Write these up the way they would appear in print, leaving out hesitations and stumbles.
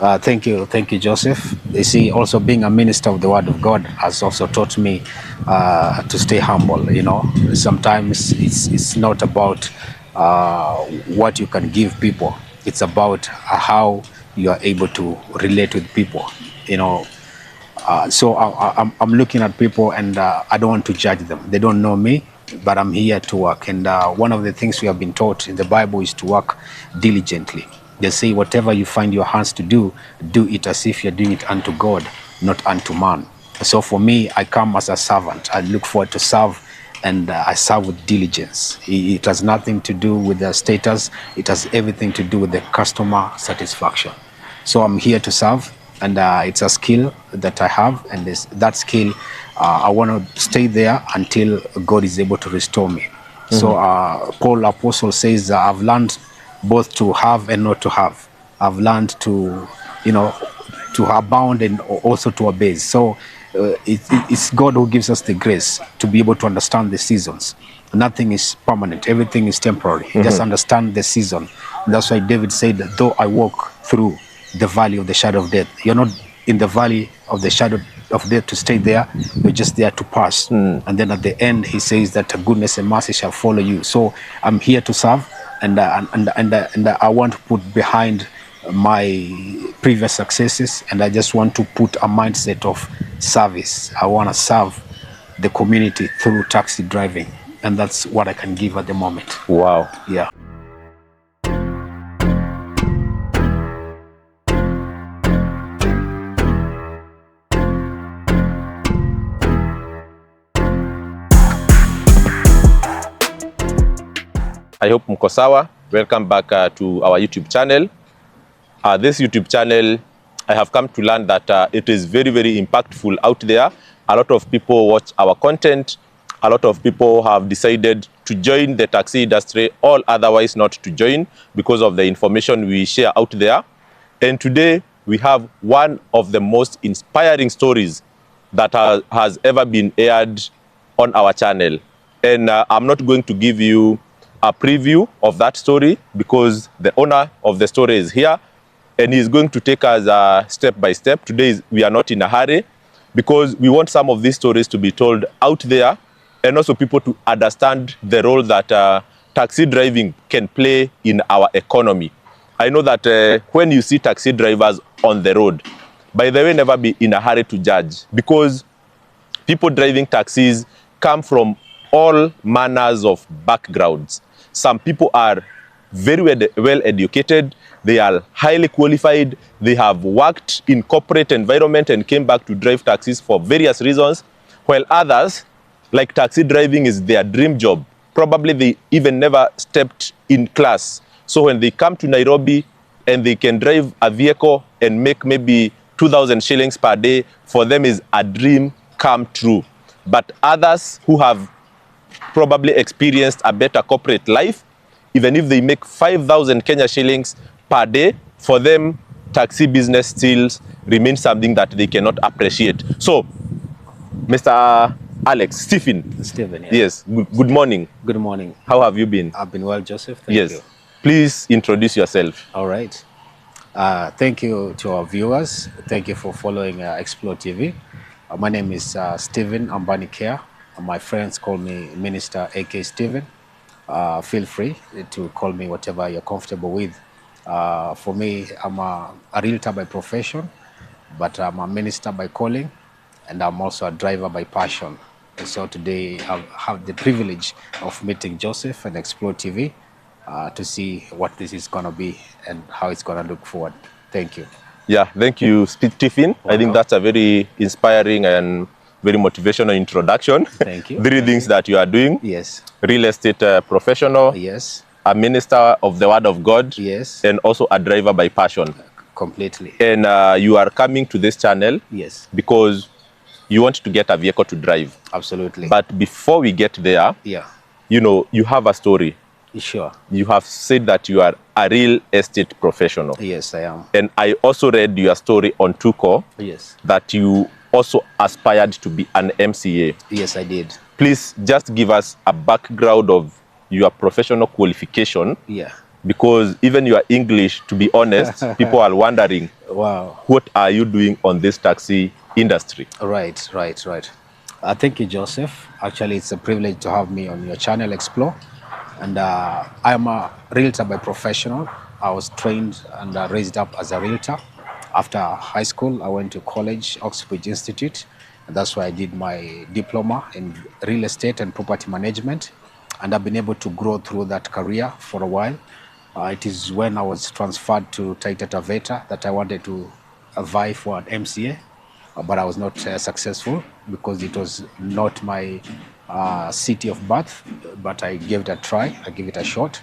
Thank you, Joseph. You see, also being a minister of the Word of God has also taught me to stay humble. Sometimes it's not about what you can give people; it's about how you are able to relate with people. You know, I'm looking at people, and I don't want to judge them. They don't know me, but I'm here to work. And one of the things we have been taught in the Bible is to work diligently. They say, whatever you find your hands to do, do it as if you're doing it unto God, not unto man. So for me, I come as a servant. I look forward to serve, and I serve with diligence. It has nothing to do with the status. It has everything to do with the customer satisfaction. So I'm here to serve, and it's a skill that I have, and that skill, I want to stay there until God is able to restore me. So Paul Apostle says, I've learned both to have and not to have. I've learned to, to abound and also to abase. So it's God who gives us the grace to be able to understand the seasons. Nothing is permanent. Everything is temporary. Just understand the season. That's why David said, though I walk through the valley of the shadow of death. You're not in the valley of the shadow of death to stay there. You're just there to pass. And then at the end, he says that goodness and mercy shall follow you. So I'm here to serve, and I want to put behind my previous successes, and I just want to put a mindset of service. I want to serve the community through taxi driving, and that's what I can give at the moment. Wow. Yeah. I hope mko sawa. Welcome back to our YouTube channel. This YouTube channel, I have come to learn that it is very, very impactful out there. A lot of people watch our content. A lot of people have decided to join the taxi industry, or otherwise not to join because of the information we share out there. And today we have one of the most inspiring stories that has ever been aired on our channel. And I'm not going to give you a preview of that story because the owner of the story is here, and he's going to take us step by step. Today we are not in a hurry because we want some of these stories to be told out there, and also people to understand the role that taxi driving can play in our economy. I know that when you see taxi drivers on the road, by the way, never be in a hurry to judge, because people driving taxis come from all manners of backgrounds. Some people are very well educated, they are highly qualified, they have worked in corporate environment and came back to drive taxis for various reasons, while others, like taxi driving is their dream job. Probably they even never stepped in class. So when they come to Nairobi and they can drive a vehicle and make maybe 2,000 shillings per day, for them is a dream come true. But others who have probably experienced a better corporate life, even if they make 5,000 Kenya shillings per day, for them, taxi business still remains something that they cannot appreciate. So, Mr. Stephen. Stephen, yeah. Yes, good morning. Good morning. How have you been? I've been well, Joseph. Thank you. Please introduce yourself. All right. Thank you to our viewers. Thank you for following Explore TV. My name is Stephen Ambani Care. My friends call me Minister AK Stephen. Feel free to call me whatever you're comfortable with. For me, I'm a realtor by profession, but I'm a minister by calling, and I'm also a driver by passion. And so today I have the privilege of meeting Joseph and Explore TV to see what this is going to be and how it's going to look forward. Thank you. Yeah, thank you, Stephen. I think that's a very inspiring and very motivational introduction. Thank you. Three things that you are doing. Yes. Real estate professional. Yes. A minister of the Word of God. Yes. And also a driver by passion. Completely. And you are coming to this channel. Yes. Because you want to get a vehicle to drive. Absolutely. But before we get there, yeah, you have a story. Sure. You have said that you are a real estate professional. Yes, I am. And I also read your story on Tuko. Yes. That you also aspired to be an MCA. Yes, I did. Please just give us a background of your professional qualification. Yeah. Because even your English, to be honest, people are wondering, Wow. what are you doing on this taxi industry? Right. Thank you, Joseph. Actually, it's a privilege to have me on your channel, Explore. And I'm a realtor by professional. I was trained and raised up as a realtor. After high school, I went to college, Oxbridge Institute, and that's where I did my diploma in real estate and property management. And I've been able to grow through that career for a while. It is when I was transferred to Taita Taveta that I wanted to vie for an MCA, but I was not successful because it was not my city of birth. But I gave it a try, I gave it a shot.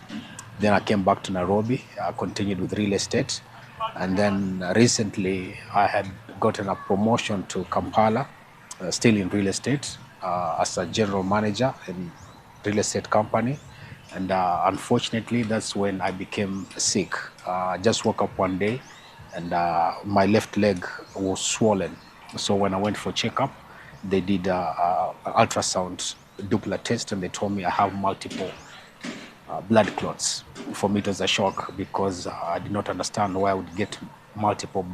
Then I came back to Nairobi, continued with real estate. And then recently I had gotten a promotion to Kampala, still in real estate, as a general manager in real estate company. And unfortunately, that's when I became sick. I just woke up one day and my left leg was swollen. So when I went for checkup, they did an ultrasound Doppler test and they told me I have multiple blood clots. For me, it was a shock because I did not understand why I would get multiple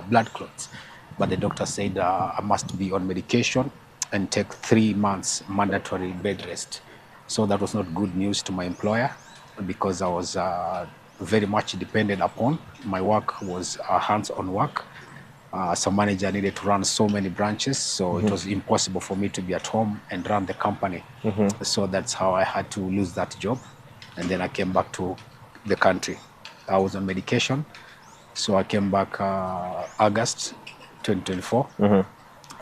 blood clots. But the doctor said I must be on medication and take 3 months mandatory bed rest. So that was not good news to my employer because I was very much dependent upon. My work was hands-on work. As a manager, I needed to run so many branches, so it was impossible for me to be at home and run the company. So that's how I had to lose that job. And then I came back to the country. I was on medication, so I came back August 2024.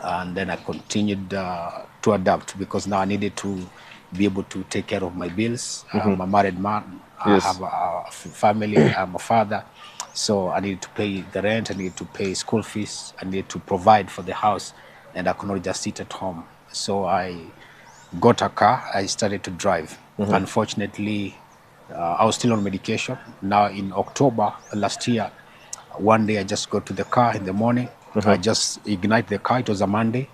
And then I continued to adapt because now I needed to be able to take care of my bills. I'm a married man. Yes. I have a family. I'm a father. So I needed to pay the rent. I needed to pay school fees. I needed to provide for the house. And I could not just sit at home. So I got a car. I started to drive. Unfortunately, I was still on medication. Now in October last year, one day I just got to the car in the morning. I just ignite the car. It was a Monday.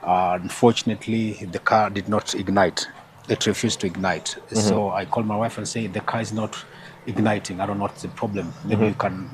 Unfortunately, the car did not ignite. It refused to ignite. So I called my wife and said, the car is not igniting. I don't know what's the problem. Maybe you can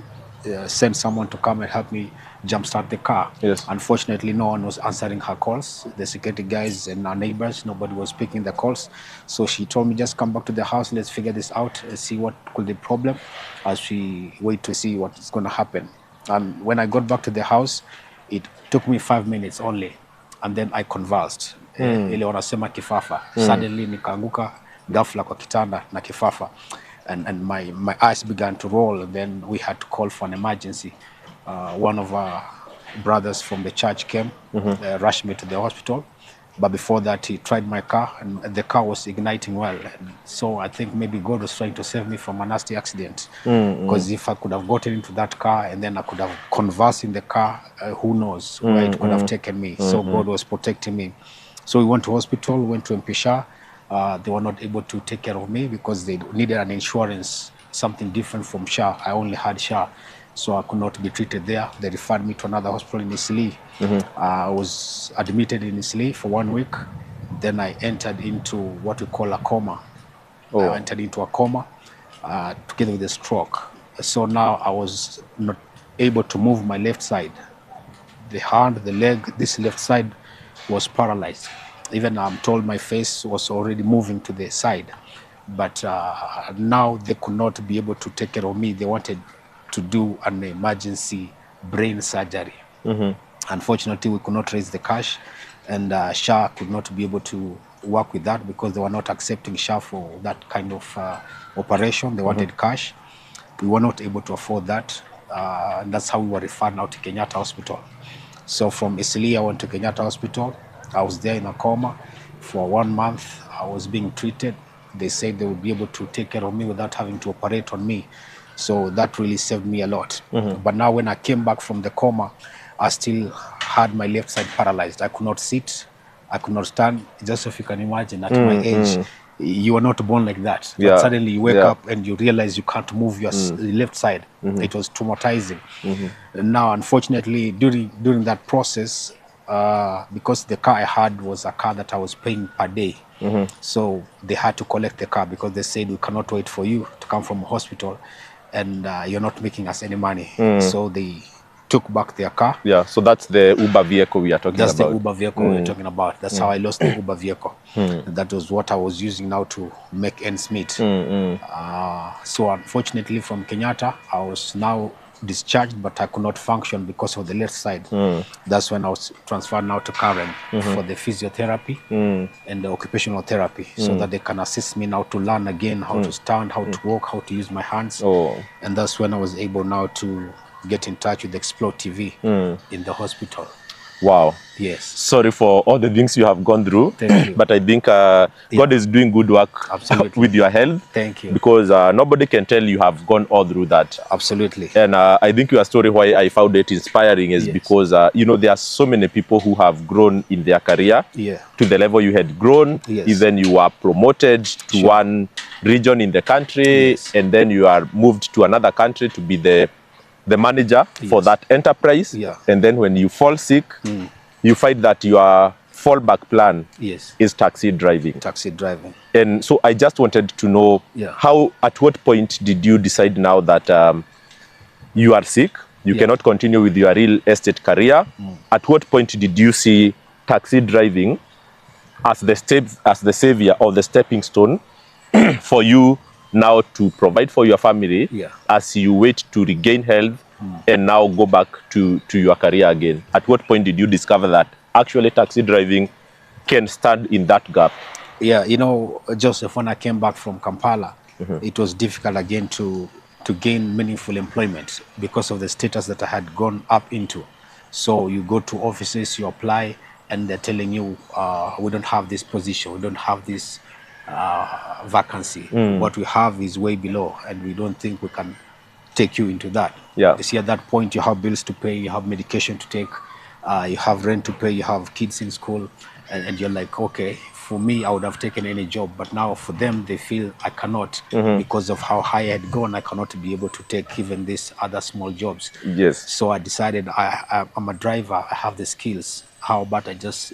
send someone to come and help me jumpstart the car. Yes. Unfortunately, no one was answering her calls. The security guys and our neighbors, nobody was picking the calls. So she told me, just come back to the house. Let's figure this out and see what could be the problem as we wait to see what's going to happen. And when I got back to the house, it took me 5 minutes only. And then I convulsed. Ile wanasema kifafa. Suddenly nikaanguka ghafla kwa kitanda na kifafa. And my eyes began to roll. And then we had to call for an emergency. One of our brothers from the church came, rushed me to the hospital. But before that, he tried my car, and the car was igniting well. And so I think maybe God was trying to save me from a nasty accident. Because if I could have gotten into that car and then I could have conversed in the car, who knows where it could have taken me. So God was protecting me. So we went to hospital, went to Mpesa. They were not able to take care of me because they needed an insurance, something different from SHA. I only had SHA. So I could not be treated there. They referred me to another hospital in Isli. I was admitted in Isli for 1 week. Then I entered into what we call a coma. I entered into a coma together with a stroke. So now I was not able to move my left side. The hand, the leg, this left side was paralyzed. Even I'm told my face was already moving to the side. But now they could not be able to take care of me. They wanted to do an emergency brain surgery. Unfortunately, we could not raise the cash, and SHA could not be able to work with that because they were not accepting SHA for that kind of operation. They wanted cash. We were not able to afford that, and that's how we were referred now to Kenyatta Hospital. So from Isili, I went to Kenyatta Hospital. I was there in a coma for 1 month. I was being treated. They said they would be able to take care of me without having to operate on me. So that really saved me a lot. But now when I came back from the coma, I still had my left side paralyzed. I could not sit. I could not stand. Just if you can imagine, at my age, you are not born like that. Yeah. But suddenly you wake up and you realize you can't move your left side. It was traumatizing. And now, unfortunately, during that process, because the car I had was a car that I was paying per day, So they had to collect the car because they said we cannot wait for you to come from hospital and you're not making us any money. So they took back their car. Yeah, so that's the Uber vehicle we are talking That's about. the Uber vehicle we're talking about. That's how I lost the Uber vehicle. That was what I was using now to make ends meet. So unfortunately from Kenyatta, I was now discharged, but I could not function because of the left side. That's when I was transferred now to Karen for the physiotherapy and the occupational therapy, so that they can assist me now to learn again how to stand, how to walk, how to use my hands. And that's when I was able now to get in touch with Explore TV in the hospital. Wow. Yes. Sorry for all the things you have gone through. Thank you. But I think God is doing good work Absolutely. with your health. Thank you. Because nobody can tell you have gone all through that. Absolutely. And I think your story, why I found it inspiring, is because, you know, there are so many people who have grown in their career to the level you had grown. Even you were promoted to one region in the country, and then you are moved to another country to be the manager for that enterprise. And then when you fall sick, you find that your fallback plan is taxi driving. Taxi driving. And so I just wanted to know how, at what point did you decide now that you are sick, you cannot continue with your real estate career? At what point did you see taxi driving as the savior or the stepping stone for you now to provide for your family as you wait to regain health and now go back to your career again? At what point did you discover that actually taxi driving can stand in that gap? Yeah, you know, Joseph, when I came back from Kampala, it was difficult again to gain meaningful employment because of the status that I had gone up into. So you go to offices, you apply, and they're telling you, we don't have this position, we don't have this vacancy. What we have is way below, and we don't think we can take you into that. You see, at that point, you have bills to pay, you have medication to take, you have rent to pay, you have kids in school, and you're like, okay, for me, I would have taken any job, but now for them, they feel I cannot because of how high I had gone. I cannot be able to take even these other small jobs. So I decided I'm a driver, I have the skills. How about I just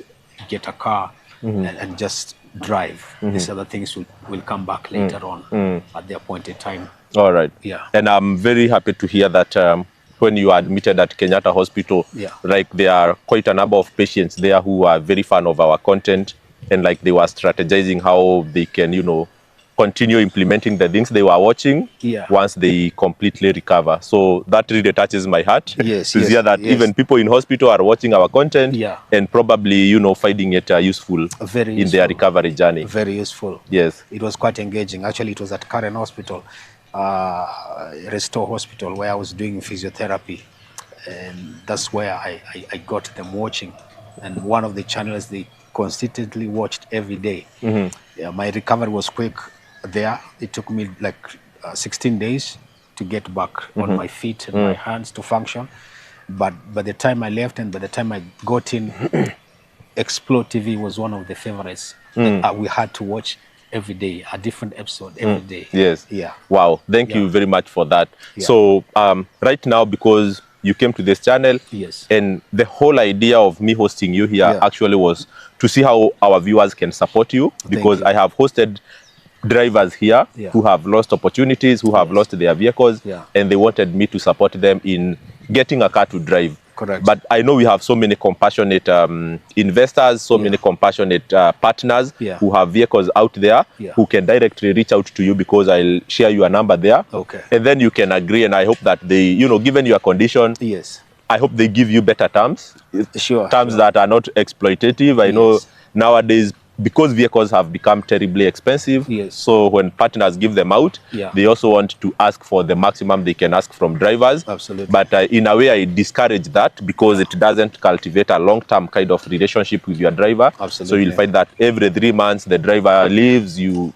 get a car and just drive? These other things will come back later on at the appointed time. All right. Yeah. And I'm very happy to hear that when you are admitted at Kenyatta Hospital, like there are quite a number of patients there who are very fan of our content, and like they were strategizing how they can, you know, continue implementing the things they were watching once they completely recover. So that really touches my heart to hear that even people in hospital are watching our content and probably, you know, finding it useful in their recovery journey. Very useful. Yes. It was quite engaging. Actually, it was at Karen Hospital, Restore Hospital, where I was doing physiotherapy. And that's where I got them watching. And one of the channels they consistently watched every day. Yeah, my recovery was quick there. It took me like 16 days to get back on my feet and my hands to function. But by the time I left and by the time I got in, Explore TV was one of the favorites that we had to watch every day, a different episode every day. Yes. Yeah. Wow. Thank you very much for that. So right now, because you came to this channel, and the whole idea of me hosting you here actually was to see how our viewers can support you, because I have hosted drivers here who have lost opportunities, who have lost their vehicles, and they wanted me to support them in getting a car to drive. Correct. But I know we have so many compassionate investors, so many compassionate partners who have vehicles out there who can directly reach out to you, because I'll share your number there. Okay. And then you can agree, and I hope that they, you know, given your condition, I hope they give you better terms. Terms that are not exploitative. I know nowadays, because vehicles have become terribly expensive, so when partners give them out, they also want to ask for the maximum they can ask from drivers. Absolutely. But in a way, I discourage that, because it doesn't cultivate a long-term kind of relationship with your driver. Absolutely. So you'll find that every 3 months, the driver leaves, you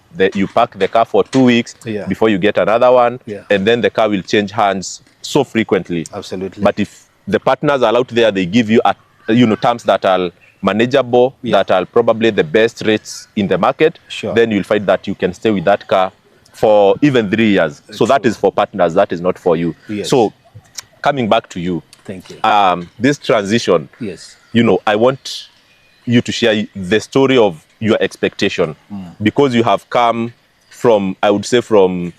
park the car for 2 weeks before you get another one, and then the car will change hands so frequently. Absolutely. But if the partners are out there, they give you, terms that are manageable, that are probably the best rates in the market, then you'll find that you can stay with that car for even 3 years. So that is for partners, that is not for you. So coming back to you, thank you. This transition, you know, I want you to share the story of your expectation, because you have come from, I would say, from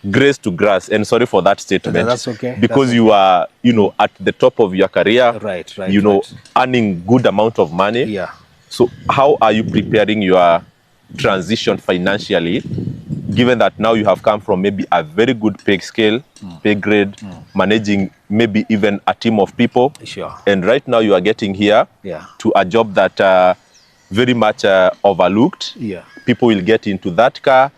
grace to grass. And sorry for that statement. That's okay. Because That's you okay. are, at the top of your career, Right, right. earning good amount of money. Yeah. So how are you preparing your transition financially, given that now you have come from maybe a very good pay scale, pay grade, managing maybe even a team of people, Sure. and right now you are getting here to a job that very much overlooked. Yeah. People will get into that car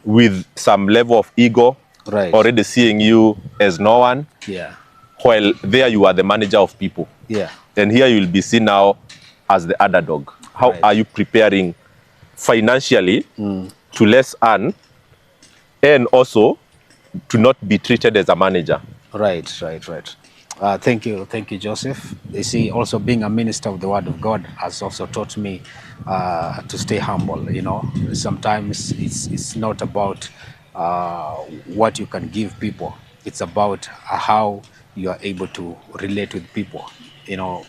with some level of ego, Right. already seeing you as no one, Yeah. while there you are the manager of people. Yeah. And here you will be seen now as the underdog. How Right. are you preparing financially to less earn, and also to not be treated as a manager? Right. Thank you, Joseph. You see, also being a minister of the Word of God has also taught me to stay humble. You know, sometimes it's not about what you can give people; it's about how you are able to relate with people. You know,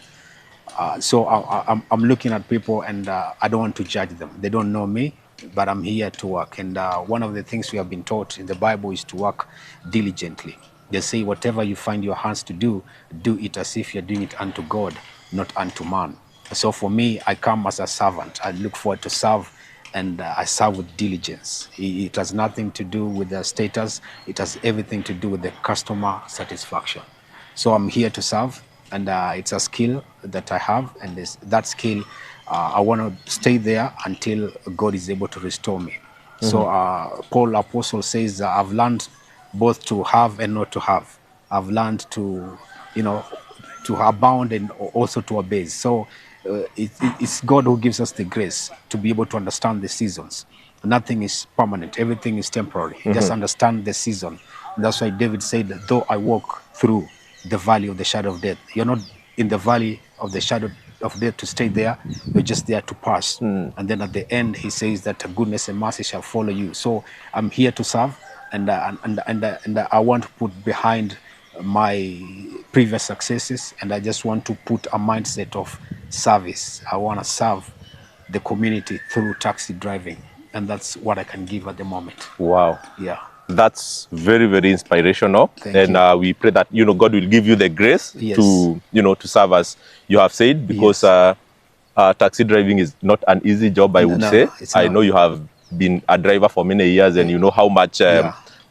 so I'm looking at people, and I don't want to judge them. They don't know me, but I'm here to work. And one of the things we have been taught in the Bible is to work diligently. They say, whatever you find your hands to do, do it as if you're doing it unto God, not unto man. So for me, I come as a servant. I look forward to serve, and I serve with diligence. It has nothing to do with the status. It has everything to do with the customer satisfaction. So I'm here to serve, and it's a skill that I have, and that skill, I want to stay there until God is able to restore me. So Paul Apostle says, I've learned both to have and not to have. I've learned to, to abound and also to abase. So it's God who gives us the grace to be able to understand the seasons. Nothing is permanent. Everything is temporary. Just understand the season. That's why David said, though I walk through the valley of the shadow of death. You're not in the valley of the shadow of death to stay there. You're just there to pass. And then at the end, he says that goodness and mercy shall follow you. So I'm here to serve, and I want to put behind my previous successes, and I just want to put a mindset of service. I want to serve the community through taxi driving, and that's what I can give at the moment. Wow. Yeah. That's very, very inspirational. Thank you. And we pray that, God will give you the grace Yes. to, to serve as you have said, because Yes. taxi driving is not an easy job, I would No, say. it's I not. know you have been a driver for many years, and you know how much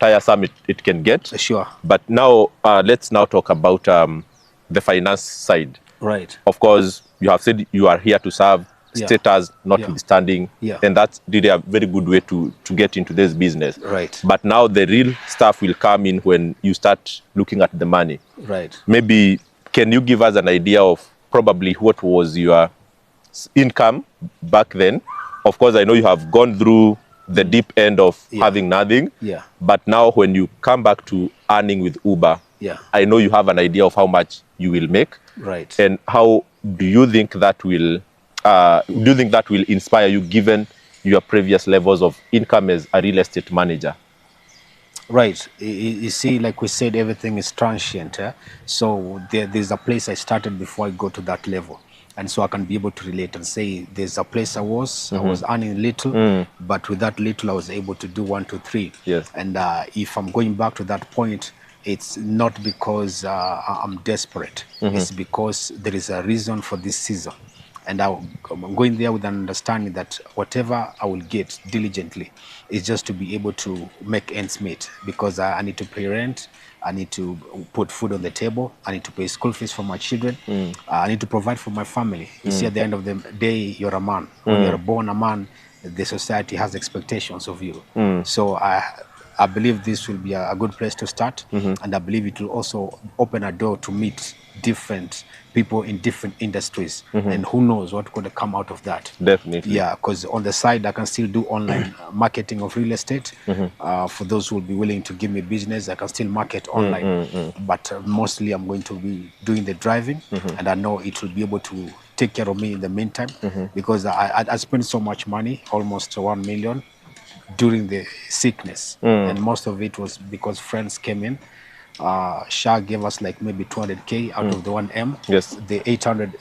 tiresome it can get. Sure. But now, let's now talk about the finance side. Right. Of course, you have said you are here to serve, Yeah. status notwithstanding, Yeah. and that's really a very good way to get into this business. Right. But now the real stuff will come in when you start looking at the money. Right. Maybe can you give us an idea of probably what was your income back then? Of course, I know you have gone through the deep end of having nothing. Yeah. But now when you come back to earning with Uber, I know you have an idea of how much you will make. Right. And how do you think that will inspire you, given your previous levels of income as a real estate manager? Right. You see, like we said, everything is transient. So there's a place I started before I go to that level. And so I can be able to relate and say, there's a place I was earning little, but with that little, I was able to do 1, 2, 3. Yes. And if I'm going back to that point, it's not because I'm desperate. It's because there is a reason for this season. And I'm going there with an understanding that whatever I will get diligently is just to be able to make ends meet, because I need to pay rent, I need to put food on the table, I need to pay school fees for my children, I need to provide for my family. You see, at the end of the day, you're a man. When you're born a man, the society has expectations of you. So I believe this will be a good place to start, and I believe it will also open a door to meet different people in different industries, and who knows what could come out of that. Definitely. Yeah, because on the side I can still do online marketing of real estate. For those who will be willing to give me business, I can still market online. But mostly I'm going to be doing the driving, and I know it will be able to take care of me in the meantime, because I spent so much money, almost 1 million, during the sickness, and most of it was because friends came in. Shah gave us like maybe 200K out of the 1M. Yes. The 800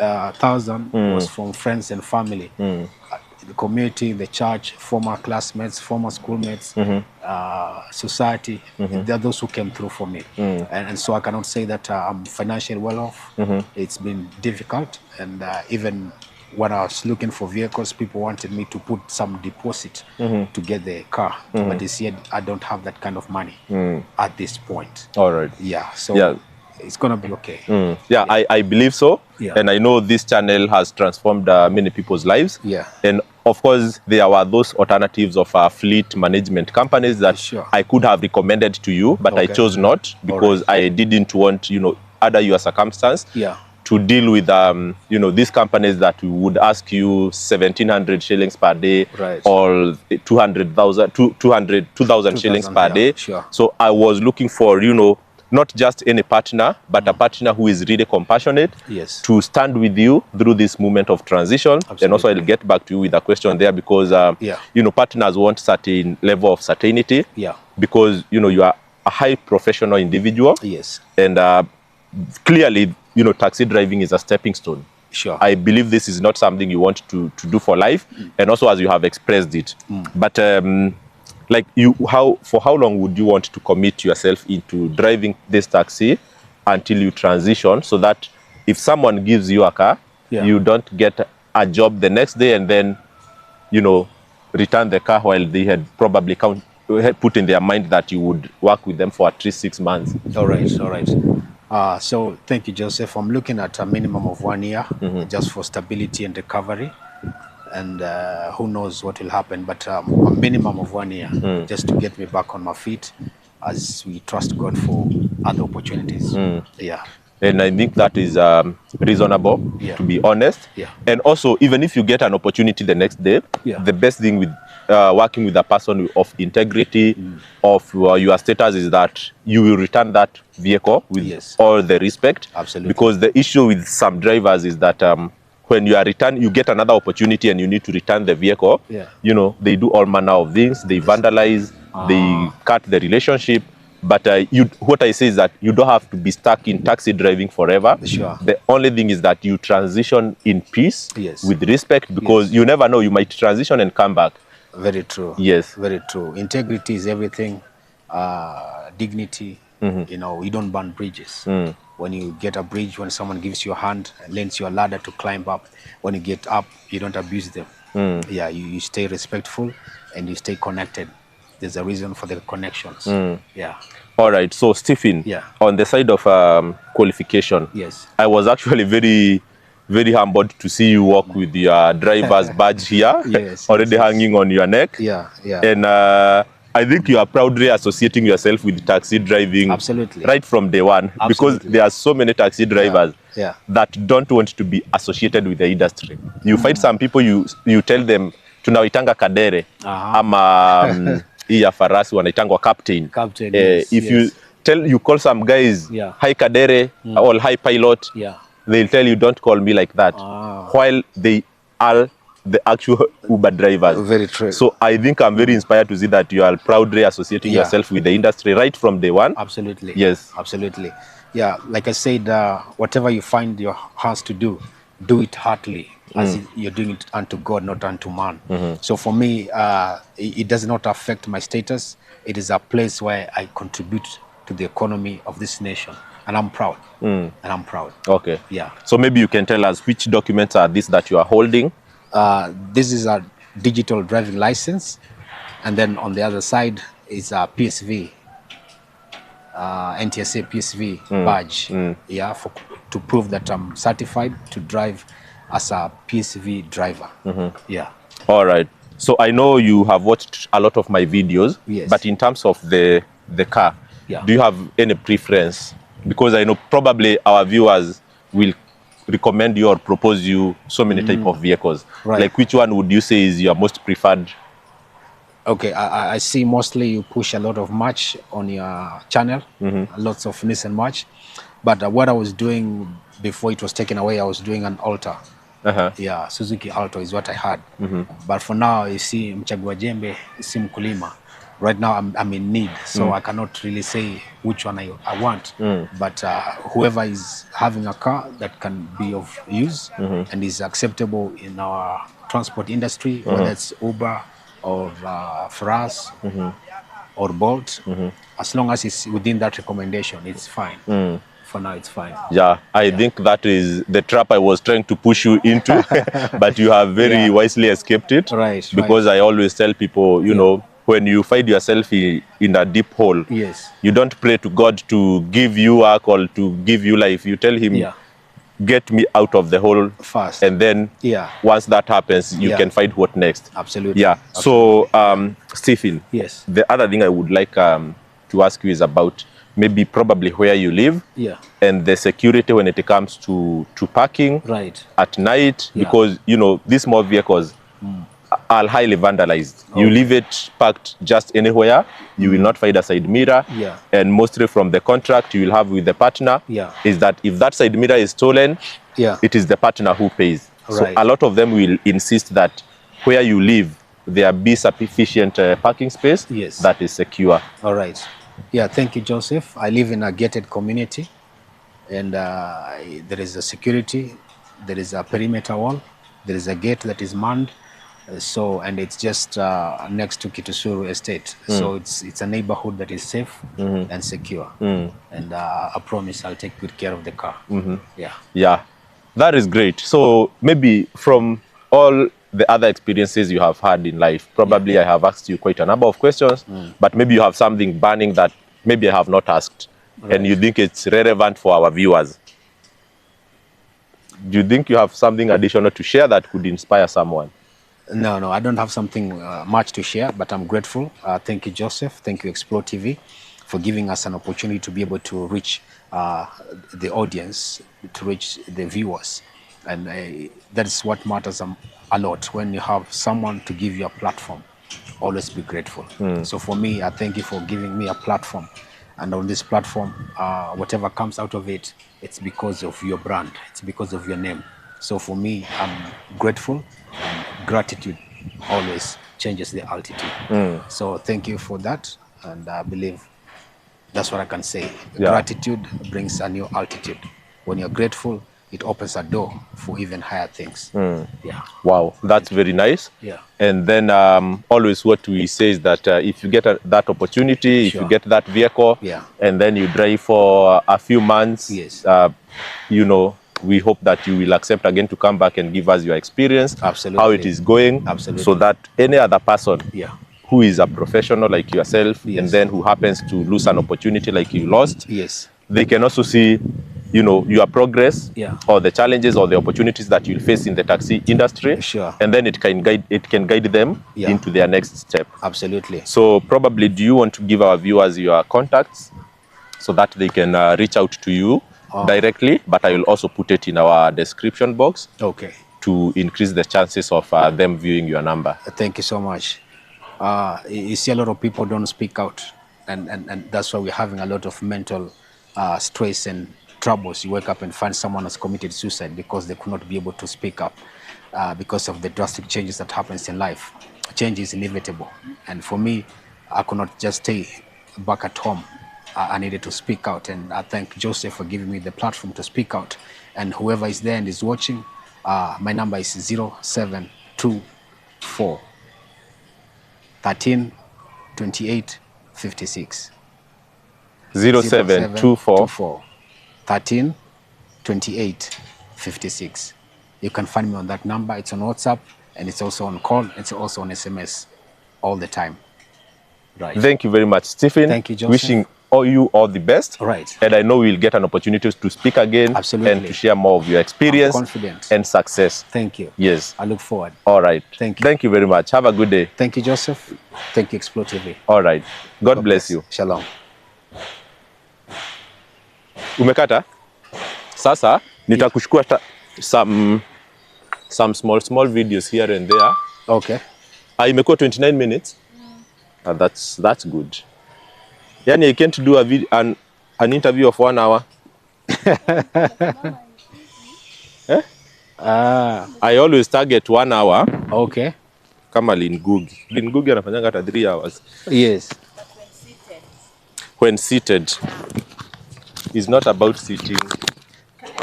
1,000 was from friends and family, the community, the church, former classmates, former schoolmates, society. They're those who came through for me. And so I cannot say that I'm financially well off. It's been difficult. And even when I was looking for vehicles, people wanted me to put some deposit to get the car. But they said I don't have that kind of money at this point. All right. Yeah. So it's going to be okay. Yeah, I believe so. Yeah. And I know this channel has transformed many people's lives. Yeah. And of course, there were those alternatives of fleet management companies that Sure. I could have recommended to you, but I chose not because I didn't want, under your circumstance, to deal with, these companies that would ask you 1,700 shillings per day or 2,000 shillings per day. Sure. So I was looking for, not just any partner, but a partner who is really compassionate to stand with you through this moment of transition. Absolutely. And also I'll get back to you with a question there because, partners want certain level of certainty because, you are a high professional individual. Yes. And clearly, taxi driving is a stepping stone. Sure. I believe this is not something you want to do for life. And also as you have expressed it. But for how long would you want to commit yourself into driving this taxi until you transition so that if someone gives you a car, you don't get a job the next day and then, return the car while they had probably put in their mind that you would work with them for at least 6 months. All right. So thank you, Joseph. I'm looking at a minimum of 1 year just for stability and recovery. And who knows what will happen, but a minimum of 1 year just to get me back on my feet as we trust God for other opportunities. Yeah. And I think that is reasonable, to be honest. Yeah. And also, even if you get an opportunity the next day, the best thing with working with a person of integrity, of your status, is that you will return that vehicle with all the respect. Absolutely. Because the issue with some drivers is that when you are you get another opportunity and you need to return the vehicle, they do all manner of things. They vandalize, they cut the relationship. But what I say is that you don't have to be stuck in taxi driving forever. Sure. The only thing is that you transition in peace, with respect, because you never know, you might transition and come back. Very true. Yes. Very true. Integrity is everything. Dignity. You don't burn bridges. When you get a bridge, when someone gives you a hand, lends you a ladder to climb up, when you get up, you don't abuse them. Yeah, you stay respectful and you stay connected. There's a reason for the connections. Yeah. All right. So, Stephen, on the side of qualification, I was actually very, very humbled to see you walk with your driver's badge here, already hanging on your neck. Yeah. And I think you are proudly associating yourself with taxi driving. Absolutely. Right from day one. Absolutely. Because there are so many taxi drivers that don't want to be associated with the industry. You find some people, you tell them, tunaitanga kadere, ama iya farasi wanaitangwa captain. If you call some guys, hi kadere, or hi pilot, they'll tell you, don't call me like that. While they are the actual Uber drivers. Very true. So I think I'm very inspired to see that you are proudly associating yourself with the industry right from day one. Absolutely. Yes. Absolutely. Yeah, like I said, whatever you find your hands to do it heartily, as you're doing it unto God, not unto man. So for me, it does not affect my status. It is a place where I contribute to the economy of this nation. And I'm proud. Okay. Yeah. So maybe you can tell us which documents are these that you are holding? This is a digital driving license. And then on the other side is a PSV, NTSA PSV badge. Yeah, to prove that I'm certified to drive as a PSV driver. Yeah. All right. So I know you have watched a lot of my videos, but in terms of the car, do you have any preference? Because I know probably our viewers will recommend you or propose you so many type of vehicles. Like which one would you say is your most preferred? Okay, I see mostly you push a lot of March on your channel, lots of Nissan March. But what I was doing before it was taken away, I was doing an Alta. Yeah, Suzuki Alto is what I had. But for now, you see, mchagua jembe, si mkulima. right now I'm in need, so I cannot really say which one I want. But whoever is having a car that can be of use and is acceptable in our transport industry, whether it's Uber or for us or Bolt, as long as it's within that recommendation, it's fine. For now, it's fine. Yeah, I think that is the trap I was trying to push you into, but you have very wisely escaped it. Right, Because I always tell people, you know, when you find yourself in a deep hole, Yes. you don't pray to God to give you work or to give you life. You tell him, get me out of the hole Fast. and then once that happens, you can find what next. Absolutely. Yeah. So, Stephen, Yes. the other thing I would like to ask you is about maybe probably where you live and the security when it comes to parking at night, because, you know, these small vehicles are highly vandalized. You leave it parked just anywhere, you will not find a side mirror. And mostly from the contract you will have with the partner is that if that side mirror is stolen, it is the partner who pays. So a lot of them will insist that where you live, there be sufficient parking space that is secure. All right. Yeah, thank you, Joseph. I live in a gated community, and there is a security, there is a perimeter wall, there is a gate that is manned. And it's just next to Kitusuru Estate. So it's a neighborhood that is safe and secure. And I promise I'll take good care of the car. Yeah, that is great. So maybe from all the other experiences you have had in life, probably I have asked you quite a number of questions, but maybe you have something burning that maybe I have not asked, and you think it's relevant for our viewers. Do you think you have something additional to share that could inspire someone? No, I don't have something much to share, but I'm grateful. Thank you, Joseph. Thank you, Explore TV, for giving us an opportunity to be able to reach the audience, to reach the viewers. And that is what matters a lot. When you have someone to give you a platform, always be grateful. So for me, I thank you for giving me a platform. And on this platform, whatever comes out of it, it's because of your brand. It's because of your name. So for me, I'm grateful. And gratitude always changes the altitude. So thank you for that. And I believe that's what I can say. Gratitude brings a new altitude. When you're grateful, it opens a door for even higher things. Wow, that's very nice. And then always what we say is that if you get that opportunity, if you get that vehicle, and then you drive for a few months, you know, we hope that you will accept again to come back and give us your experience, how it is going, so that any other person who is a professional like yourself and then who happens to lose an opportunity like you lost, they can also see, you know, your progress or the challenges or the opportunities that you'll face in the taxi industry, and then it can guide them into their next step. Absolutely. So probably, do you want to give our viewers your contacts so that they can reach out to you directly? But I will also put it in our description box to increase the chances of them viewing your number. Thank you so much. You see, a lot of people don't speak out, and that's why we're having a lot of mental stress and troubles. You wake up and find someone has committed suicide because they could not be able to speak up because of the drastic changes that happens in life. Change is inevitable, and for me, I could not just stay back at home. I needed to speak out, and I thank Joseph for giving me the platform to speak out. And whoever is there and is watching, my number is 0724 13 28 56. 0724 13 28 56. You can find me on that number. It's on WhatsApp, and it's also on call. It's also on SMS all the time. Thank you very much, Stephen. Thank you, Joseph. Wishing you all the best. And I know we'll get an opportunity to speak again and to share more of your experience and success. Thank you. Yes. I look forward. All right. Thank you. Thank you very much. Have a good day. Thank you, Joseph. Thank you, Explore TV. All right. God bless you. Shalom. Umekata? Sasa nitakuchukua some small videos here and there. Okay. Imekuwa 29 minutes. That's good. Yani, I can't do an interview of 1 hour. I always target 1 hour. Okay. kama Lingugi anafanyanga hata 3 hours. Yes. When seated. It's not about sitting.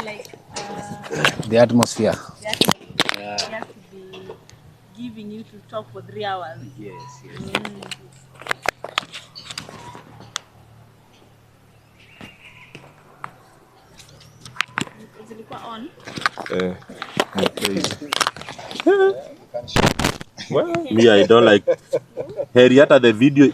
Like The atmosphere. they have to be giving you to talk for 3 hours. Yes, yes. Zilikuwa on. Well, me, I don't like. Heri hata the video